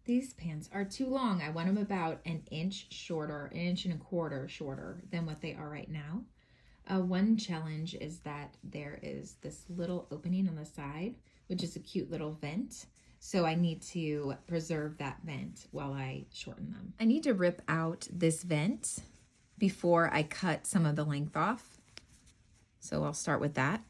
These pants are too long. I want them about an inch shorter, an inch and a quarter shorter than what they are right now. One challenge is that there is this little opening on the side, which is a cute little vent. So I need to preserve that vent while I shorten them. I need to rip out this vent before I cut some of the length off. So I'll start with that.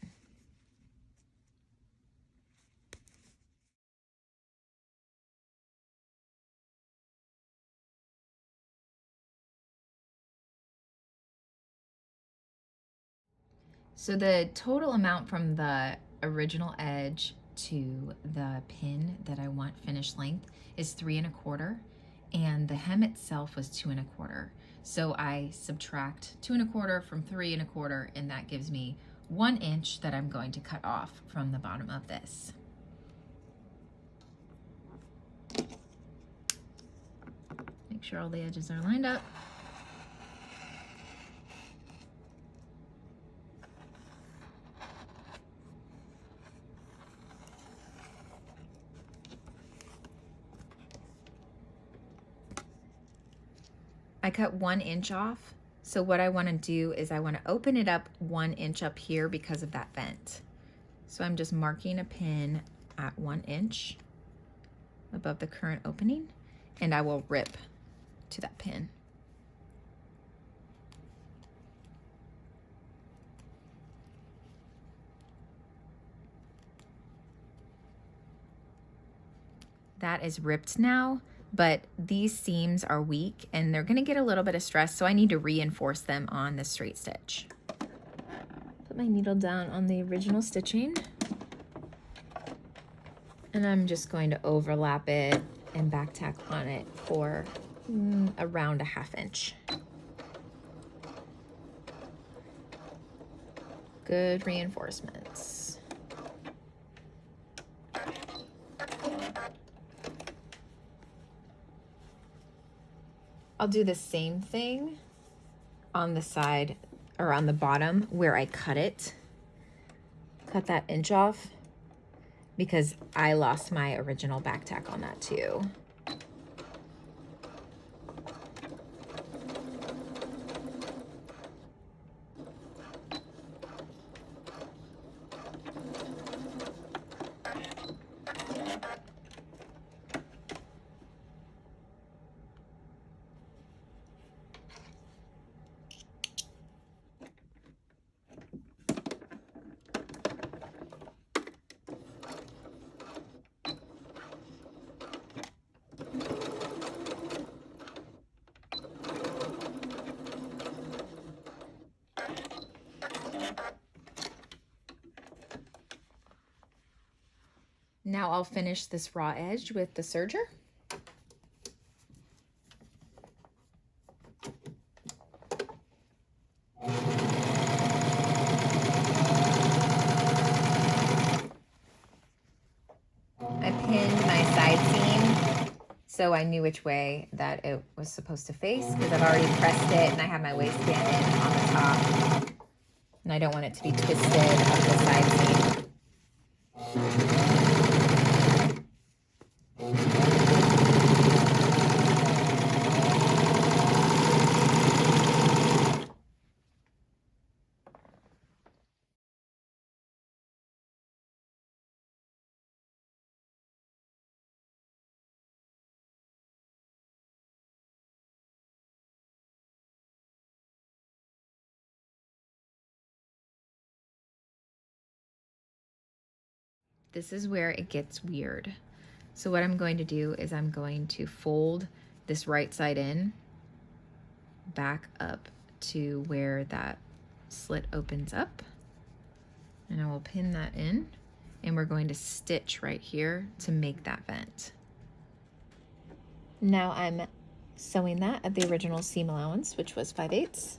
So the total amount from the original edge to the pin that I want finished length is 3 1/4, and the hem itself was 2 1/4. So I subtract 2 1/4 from 3 1/4, and that gives me 1 inch that I'm going to cut off from the bottom of this. Make sure all the edges are lined up. I cut 1 inch off. So what I want to do is I want to open it up 1 inch up here because of that vent. So I'm just marking a pin at 1 inch above the current opening, and I will rip to that pin. That is ripped now, but these seams are weak and they're gonna get a little bit of stress, so I need to reinforce them on the straight stitch. Put my needle down on the original stitching, and I'm just going to overlap it and back tack on it for around a 1/2 inch. Good reinforcements. I'll do the same thing on the side or on the bottom where I cut it. Cut that inch off because I lost my original back tack on that too. Now I'll finish this raw edge with the serger. I pinned my side seam so I knew which way that it was supposed to face because I've already pressed it and I have my waistband in on the top. And I don't want it to be twisted up the side seam. This is where it gets weird. So what I'm going to do is I'm going to fold this right side in back up to where that slit opens up. And I will pin that in, and we're going to stitch right here to make that vent. Now I'm sewing that at the original seam allowance, which was 5/8.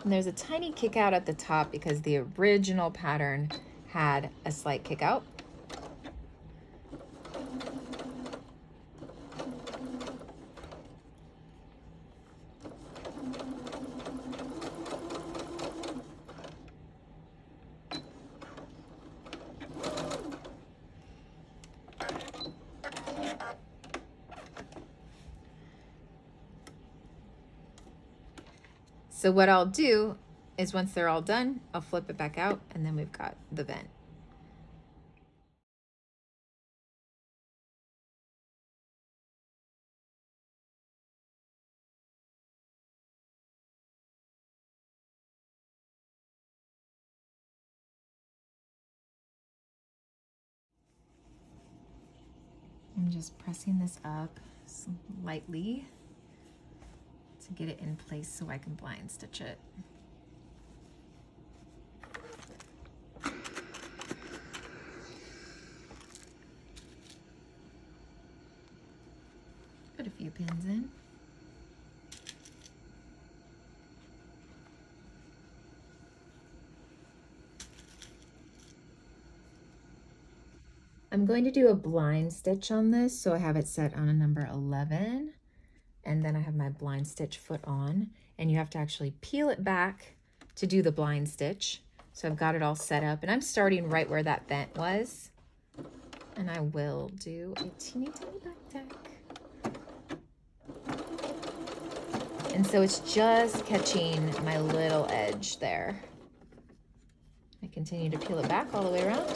And there's a tiny kick out at the top because the original pattern had a slight kick out. So what I'll do is once they're all done, I'll flip it back out and then we've got the vent. I'm just pressing this up lightly to get it in place so I can blind stitch it. Put a few pins in. I'm going to do a blind stitch on this, so I have it set on a number 11, and then I have my blind stitch foot on, and you have to actually peel it back to do the blind stitch. So I've got it all set up, and I'm starting right where that vent was, and I will do a teeny tiny back tack. And so it's just catching my little edge there. I continue to peel it back all the way around.